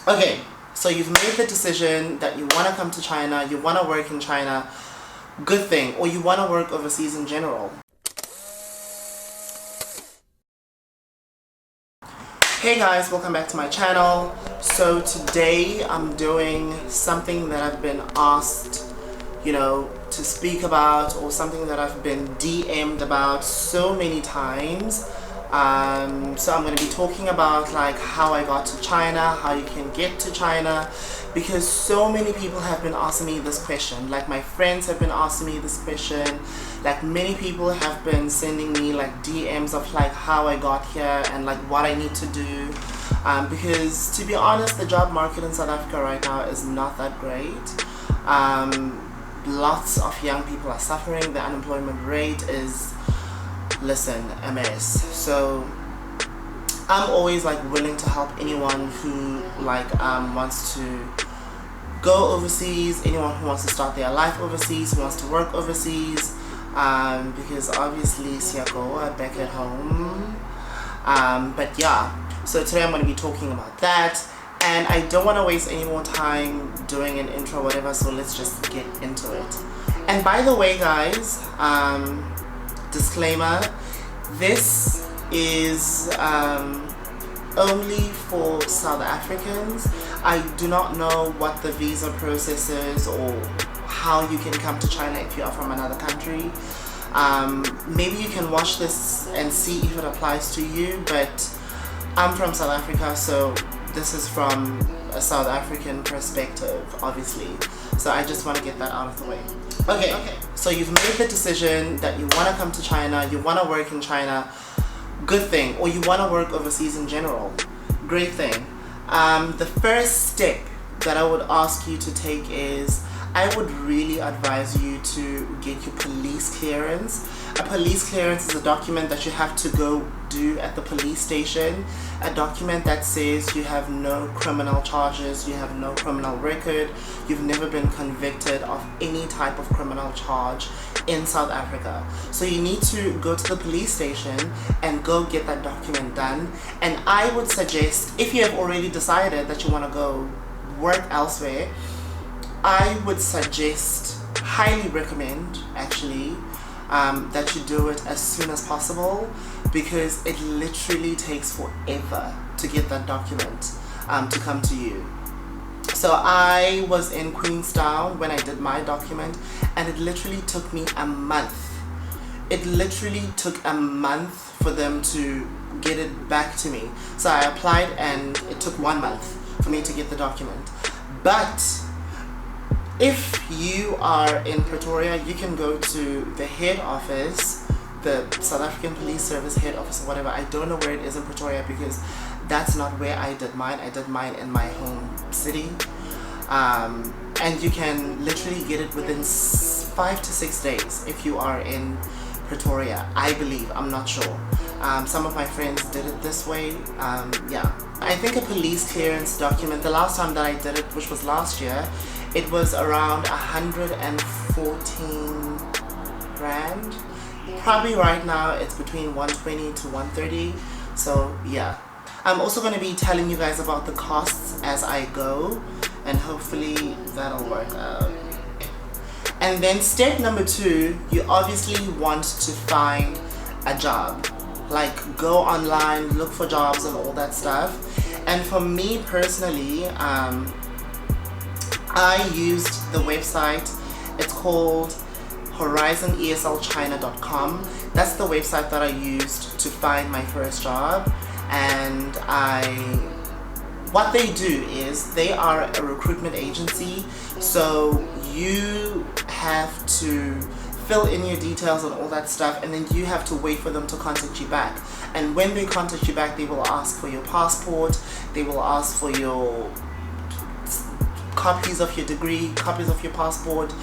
Okay, so you've made the decision that you want to come to China, you want to work in China, good thing, or you want to work overseas in general. Hey guys, welcome back to my channel. So today I'm doing something that I've been asked, to speak about, or something that I've been DM'd about so many times. So I'm going to be talking about like how I got to China, how you can get to China, because so many people have been asking me this question. Like my friends have been asking me this question. Like many people have been sending me like DMs of like how I got here and like what I need to do. Because to be honest, the job market in South Africa right now is not that great. Lots of young people are suffering. The unemployment rate is, listen, a mess. So I'm always like willing to help anyone who like wants to go overseas, anyone who wants to start their life overseas, who wants to work overseas, because obviously Siago back at home. But yeah, so today I'm going to be talking about that, and I don't want to waste any more time doing an intro or whatever, so let's just get into it. And by the way guys, disclaimer, this is only for South Africans. I do not know what the visa process is or how you can come to China if you are from another country. Maybe you can watch this and see if it applies to you, but I'm from South Africa, so this is from a South African perspective, obviously. So I just want to get that out of the way. Okay, so you've made the decision that you want to come to China, you want to work in China, good thing, or you want to work overseas in general, great thing. The first step that I would ask you to take is, I would really advise you to get your police clearance. A police clearance is a document that you have to go do at the police station. A document that says you have no criminal charges, you have no criminal record, you've never been convicted of any type of criminal charge in South Africa. So you need to go to the police station and go get that document done. And I would suggest, if you have already decided that you want to go work elsewhere, I would suggest, highly recommend actually, that you do it as soon as possible, because it literally takes forever to get that document to come to you. So I was in Queenstown when I did my document, and it literally took me a month. It literally took a month for them to get it back to me. So I applied and it took 1 month for me to get the document. But if you are in Pretoria, you can go to the head office, the South African Police Service head office or whatever. I don't know where it is in Pretoria because that's not where I did mine. I did mine in my home city. And you can literally get it within 5 to 6 days if you are in Pretoria, I believe. I'm not sure. Some of my friends did it this way. Yeah. I think a police clearance document, the last time that I did it, which was last year, it was around 114 rand. Probably right now it's between 120 to 130. So yeah. I'm also going to be telling you guys about the costs as I go, and hopefully that'll work out. And then step number 2, you obviously want to find a job. Like go online, look for jobs and all that stuff. And for me personally, I used the website. It's called horizoneslchina.com. That's the website that I used to find my first job. And what they do is they are a recruitment agency. So you have to fill in your details and all that stuff, and then you have to wait for them to contact you back. And when they contact you back, they will ask for your passport, they will ask for your copies of your degree, copies of your passport,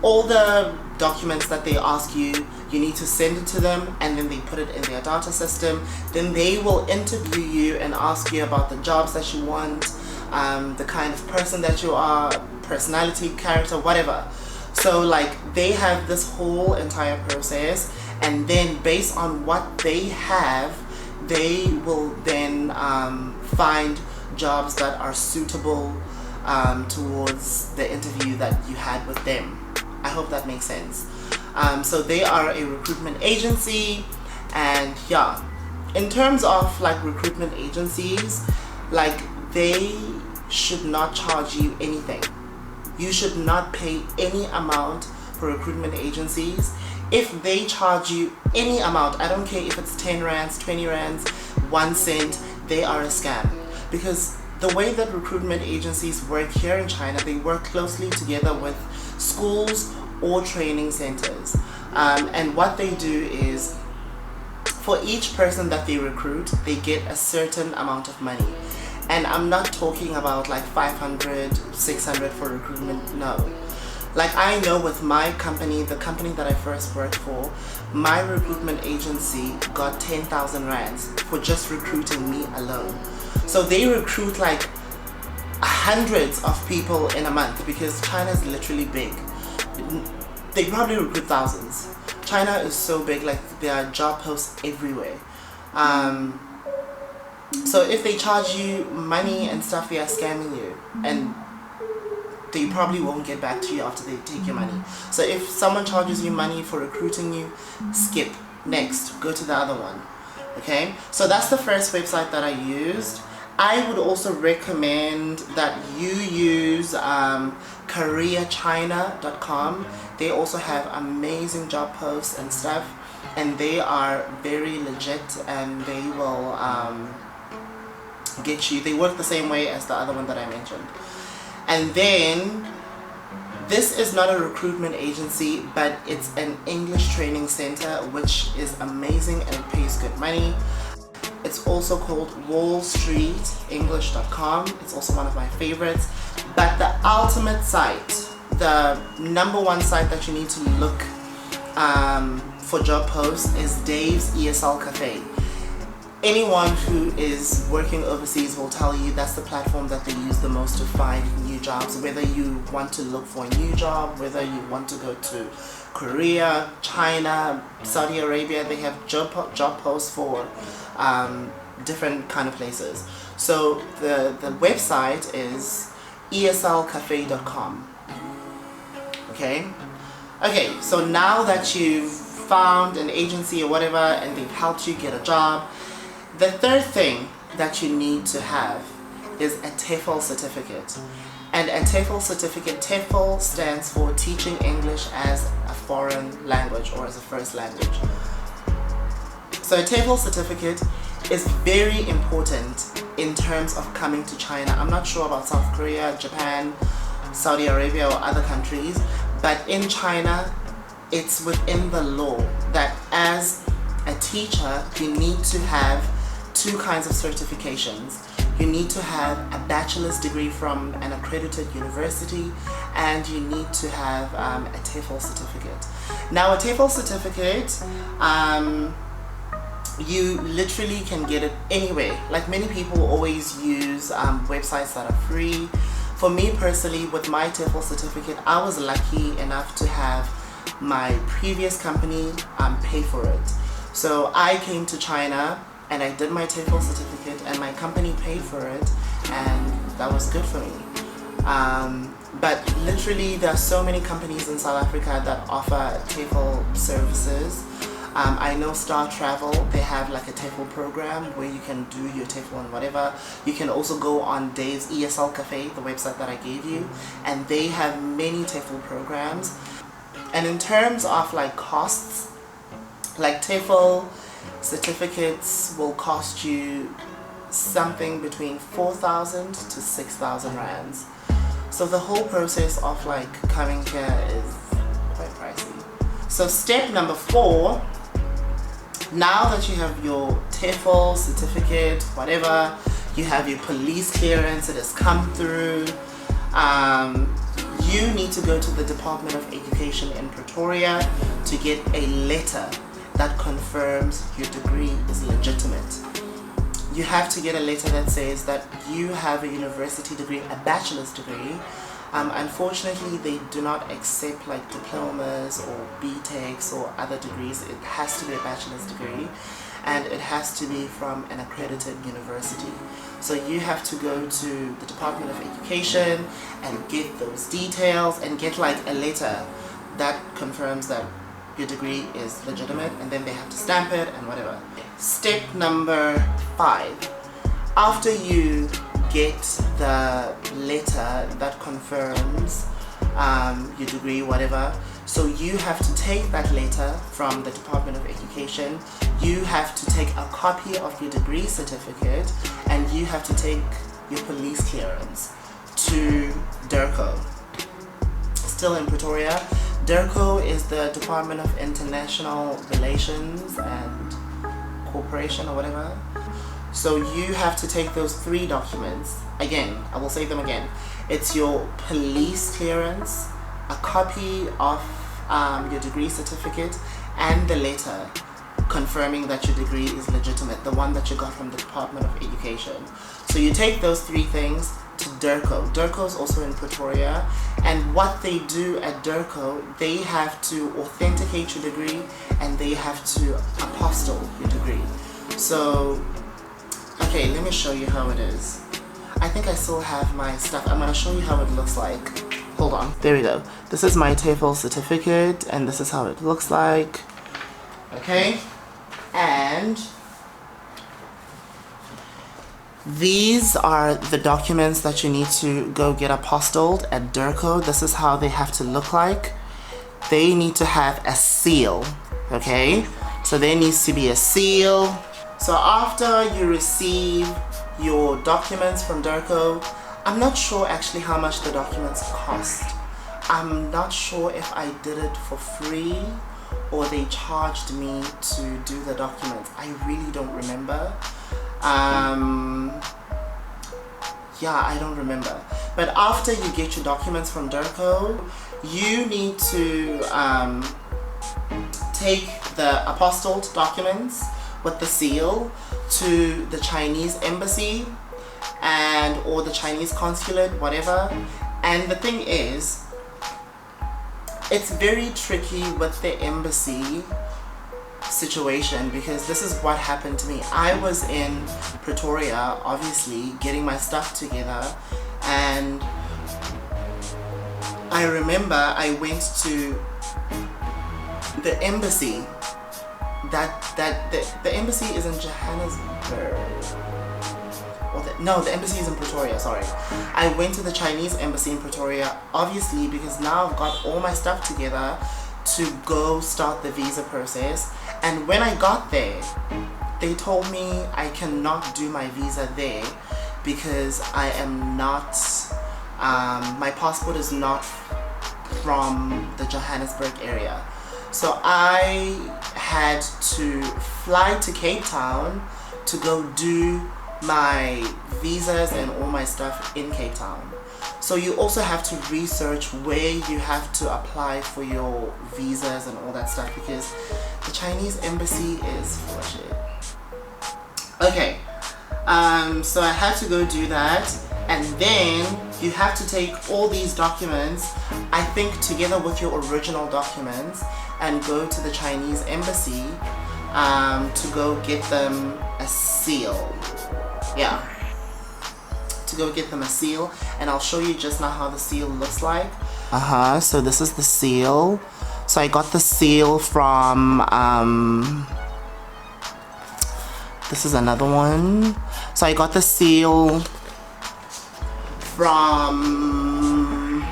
all the documents that they ask you. You need to send it to them, and then they put it in their data system. Then they will interview you and ask you about the jobs that you want, the kind of person that you are, personality, character, whatever. So like they have this whole entire process, and then based on what they have, they will then find jobs that are suitable towards the interview that you had with them. I hope that makes sense. So they are a recruitment agency, and yeah, in terms of like recruitment agencies, like they should not charge you anything. You should not pay any amount for recruitment agencies. If they charge you any amount, I don't care if it's 10 rands, 20 rands, 1 cent, they are a scam. Because the way that recruitment agencies work here in China, they work closely together with schools or training centers. And what they do is, for each person that they recruit, they get a certain amount of money. And I'm not talking about like 500, 600 for recruitment, no. Like I know with my company, the company that I first worked for, my recruitment agency got 10,000 rands for just recruiting me alone. So they recruit like hundreds of people in a month, because China is literally big. They probably recruit thousands. China is so big, like there are job posts everywhere. So if they charge you money and stuff, they are scamming you, and they probably won't get back to you after they take your money. So if someone charges you money for recruiting you, skip, next, go to the other one. Okay, so that's the first website that I used. I would also recommend that you use KoreaChina.com. They also have amazing job posts and stuff, and they are very legit, and they will get you. They work the same way as the other one that I mentioned. And then this is not a recruitment agency, but it's an English training center, which is amazing and it pays good money. It's also called WallStreetEnglish.com. It's also one of my favorites. But the ultimate site, the number one site that you need to look for job posts, is Dave's ESL Cafe. Anyone who is working overseas will tell you that's the platform that they use the most to find new jobs. Whether you want to look for a new job, whether you want to go to Korea, China, Saudi Arabia, they have job posts for different kind of places. So the website is eslcafe.com. Okay, so now that you've found an agency or whatever and they've helped you get a job, the third thing that you need to have is a TEFL certificate. And a TEFL certificate, TEFL stands for Teaching English as a Foreign Language or as a First Language. So a TEFL certificate is very important in terms of coming to China. I'm not sure about South Korea, Japan, Saudi Arabia or other countries, but in China, it's within the law that as a teacher, you need to have two kinds of certifications. You need to have a bachelor's degree from an accredited university, and you need to have a TEFL certificate. Now a TEFL certificate, you literally can get it anywhere. Like many people always use websites that are free. For me personally, with my TEFL certificate, I was lucky enough to have my previous company pay for it. So I came to China and I did my TEFL certificate and my company paid for it, and that was good for me. But literally there are so many companies in South Africa that offer TEFL services. I know Star Travel, they have like a TEFL program where you can do your TEFL and whatever. You can also go on Dave's ESL Cafe, the website that I gave you, and they have many TEFL programs. And in terms of like costs, like TEFL certificates will cost you something between 4,000 to 6,000 rands. So the whole process of like coming here is quite pricey. So step number 4, now that you have your TEFL certificate, whatever, you have your police clearance, it has come through, you need to go to the Department of Education in Pretoria to get a letter that confirms your degree is legitimate. You have to get a letter that says that you have a university degree, a bachelor's degree. Unfortunately, they do not accept like diplomas or BTECs or other degrees. It has to be a bachelor's degree. and it has to be from an accredited university. So you have to go to the Department of Education and get those details and get like a letter that confirms that your degree is legitimate, and then they have to stamp it and whatever. Step number 5. After you get the letter that confirms your degree, whatever, so you have to take that letter from the Department of Education, you have to take a copy of your degree certificate, and you have to take your police clearance to DIRCO. Still in Pretoria. DIRCO is the Department of International Relations and Cooperation or whatever. So you have to take those 3 documents. Again, I will say them again. It's your police clearance, a copy of your degree certificate, and the letter confirming that your degree is legitimate, the one that you got from the Department of Education. So you take those 3 things to DIRCO. DIRCO is also in Pretoria, and what they do at DIRCO, they have to authenticate your degree and they have to apostille your degree. So, okay, let me show you how it is. I think I still have my stuff. I'm going to show you how it looks like. Hold on. There we go. This is my TOEFL certificate, and this is how it looks like. Okay, and these are the documents that you need to go get apostilled at DIRCO. This is how they have to look like. They need to have a seal, okay? So there needs to be a seal. So after you receive your documents from DIRCO, I'm not sure actually how much the documents cost. I'm not sure if I did it for free or they charged me to do the documents. I really don't remember. Yeah, I don't remember. But after you get your documents from DIRCO, you need to take the apostilled documents with the seal to the Chinese embassy and or the Chinese consulate, whatever. And the thing is, it's very tricky with the embassy situation, because this is what happened to me. I was in Pretoria, obviously, getting my stuff together, and I remember I went to the embassy. The embassy is in Johannesburg. No, the embassy is in Pretoria, sorry. I went to the Chinese embassy in Pretoria, obviously, because now I've got all my stuff together to go start the visa process. And when I got there, they told me I cannot do my visa there because I am not, my passport is not from the Johannesburg area. So I had to fly to Cape Town to go do my visas and all my stuff in Cape Town. So you also have to research where you have to apply for your visas and all that stuff, because the Chinese embassy is full of shit. Okay, so I had to go do that, and then you have to take all these documents, I think together with your original documents, and go to the Chinese embassy to go get them a seal. Yeah, to go get them a seal, and I'll show you just now how the seal looks like. So this is the seal. So I got the seal from this is another one. So I got the seal from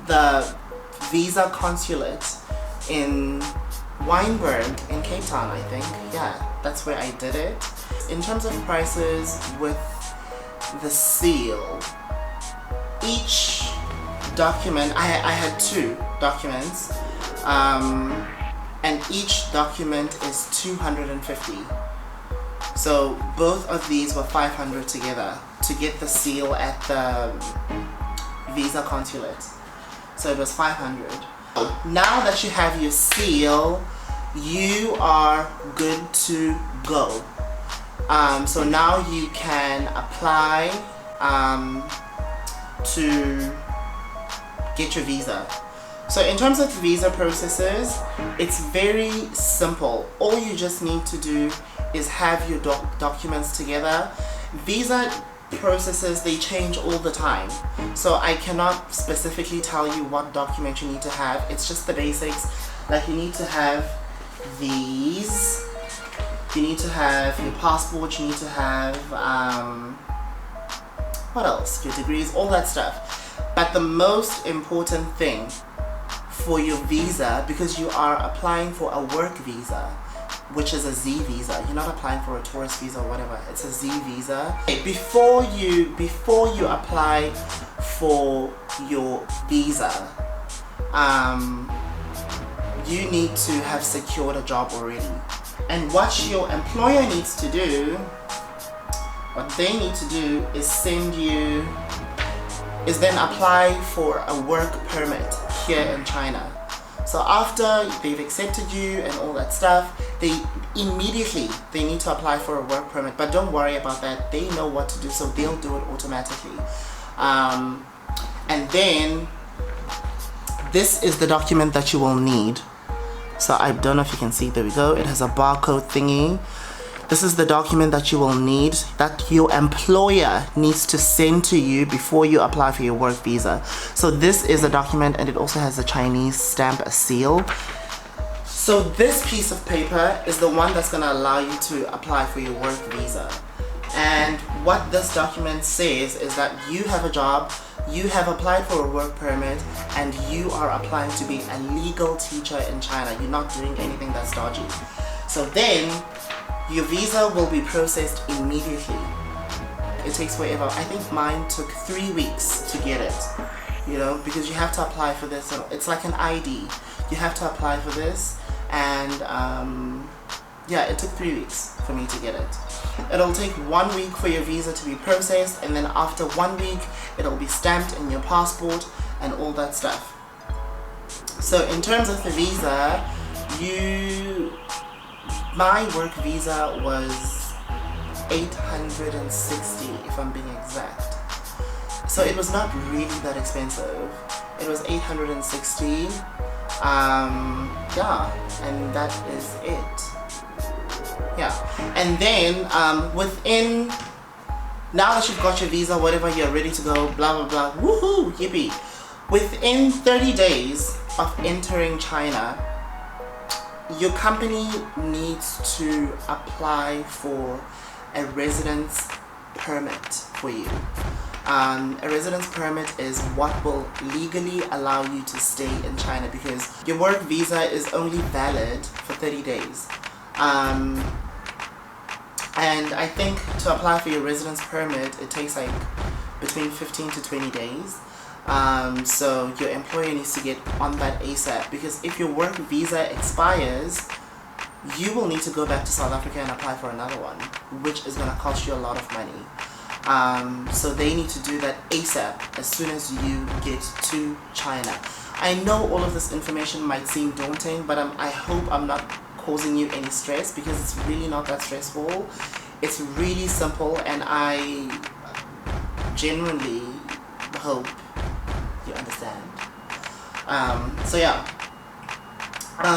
the visa consulate in Wynberg in Cape Town, I think. Yeah, that's where I did it. In terms of prices with the seal, each document, I had 2 documents, and each document is 250. So both of these were 500 together to get the seal at the visa consulate. So it was 500. Now that you have your seal, you are good to go. So now you can apply to get your visa. So in terms of visa processes, it's very simple. All you just need to do is have your documents together. Visa processes, they change all the time, so I cannot specifically tell you what document you need to have. It's just the basics. Like, you need to have these, you need to have your passport, you need to have what else, your degrees, all that stuff. But the most important thing for your visa, because you are applying for a work visa, which is a Z visa. You're not applying for a tourist visa or whatever. It's a Z visa. Before you apply for your visa, you need to have secured a job already. And what your employer needs to do, what they need to do is then apply for a work permit here in China. So after they've accepted you and all that stuff, they need to apply for a work permit. But don't worry about that. They know what to do, so they'll do it automatically. And then this is the document that you will need. So I don't know if you can see, there we go. It has a barcode thingy. This is the document that you will need, that your employer needs to send to you before you apply for your work visa. So this is a document, and it also has a Chinese stamp, a seal. So this piece of paper is the one that's going to allow you to apply for your work visa. And what this document says is that you have a job, you have applied for a work permit, and you are applying to be a legal teacher in China. You're not doing anything that's dodgy. So then your visa will be processed immediately. It takes forever. I think mine took 3 weeks to get it, you know, because you have to apply for this. It's like an ID. You have to apply for this, and yeah, it took 3 weeks for me to get it. It'll take 1 week for your visa to be processed, and then after 1 week, it'll be stamped in your passport and all that stuff. So in terms of the visa, my work visa was 860, if I'm being exact. So it was not really that expensive. It was 860. Yeah, and that is it. Yeah, and then now that you've got your visa, whatever, you're ready to go, blah blah blah, woohoo, yippee. Within 30 days of entering China, your company needs to apply for a residence permit for you. A residence permit is what will legally allow you to stay in China, because your work visa is only valid for 30 days. And I think to apply for your residence permit, it takes like between 15 to 20 days. So your employer needs to get on that ASAP, because if your work visa expires, you will need to go back to South Africa and apply for another one, which is going to cost you a lot of money. So they need to do that ASAP, as soon as you get to China. I know all of this information might seem daunting, but I hope I'm not causing you any stress, because it's really not that stressful. It's really simple, and I genuinely hope you understand. So yeah,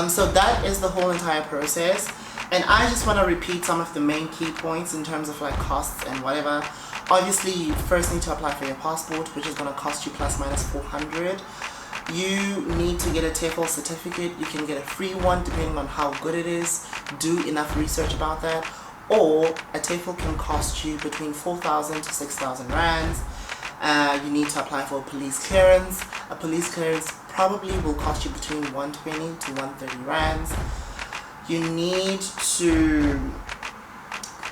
so that is the whole entire process, and I just want to repeat some of the main key points in terms of like costs and whatever. Obviously, you first need to apply for your passport, which is going to cost you plus minus 400. You need to get a TEFL certificate. You can get a free one depending on how good it is. Do enough research about that. Or a TEFL can cost you between 4,000 to 6,000 rands. You need to apply for a police clearance. A police clearance probably will cost you between 120 to 130 rands. You need to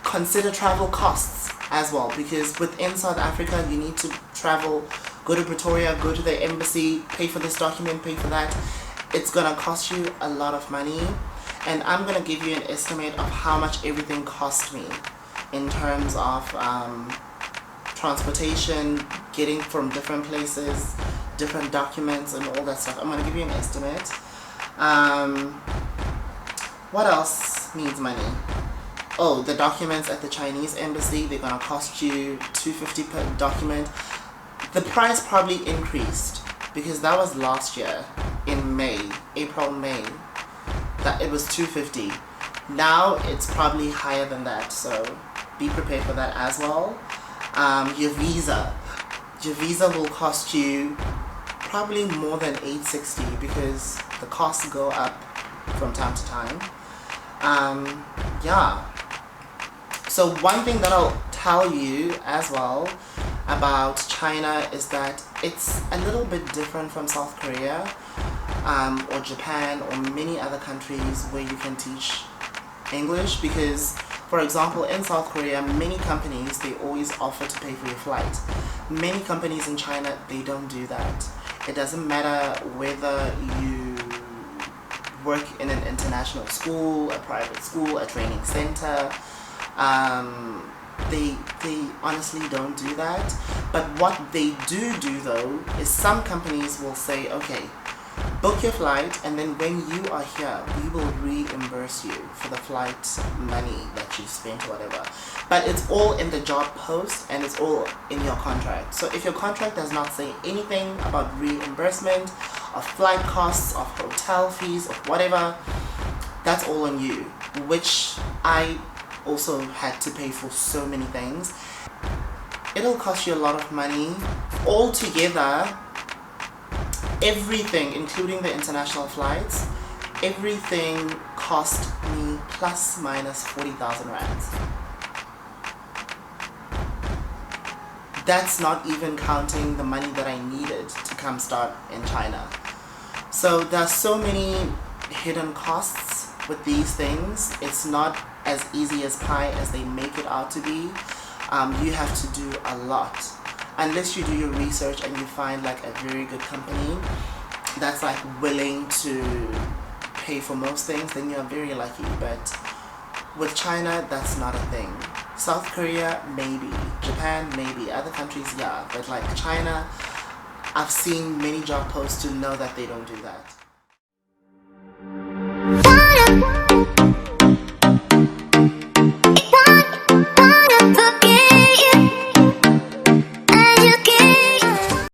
consider travel costs as well, because within South Africa you need to travel, go to Pretoria, go to the embassy, pay for this document, pay for that. It's gonna cost you a lot of money, and I'm gonna give you an estimate of how much everything cost me in terms of transportation, getting from different places, different documents and all that stuff. I'm gonna give you an estimate. What else needs money? Oh, the documents at the Chinese embassy, they're gonna cost you $250 per document. The price probably increased because that was last year in May, April, May, that it was $250. Now it's probably higher than that, so be prepared for that as well. Your visa will cost you probably more than $860 because the costs go up from time to time. Yeah. So one thing that I'll tell you as well about China is that it's a little bit different from South Korea or Japan or many other countries where you can teach English, because for example in South Korea many companies, they always offer to pay for your flight. Many companies in China, they don't do that. It doesn't matter whether you work in an international school, a private school, a training center. They honestly don't do that. But what they do though is some companies will say, okay, book your flight, and then when you are here, we will reimburse you for the flight money that you spent or whatever. But it's all in the job post and it's all in your contract. So if your contract does not say anything about reimbursement of flight costs, of hotel fees, of whatever, that's all on you, which I also had to pay for so many things. It'll cost you a lot of money. Altogether, everything, including the international flights, everything cost me plus minus 40,000 rands. That's not even counting the money that I needed to come start in China. So there's so many hidden costs with these things. It's not as easy as pie as they make it out to be. You have to do a lot. Unless you do your research and you find like a very good company that's like willing to pay for most things, then you're very lucky. But with China, that's not a thing. South Korea, maybe. Japan, maybe. Other countries, yeah. But like China, I've seen many job posts to know that they don't do that.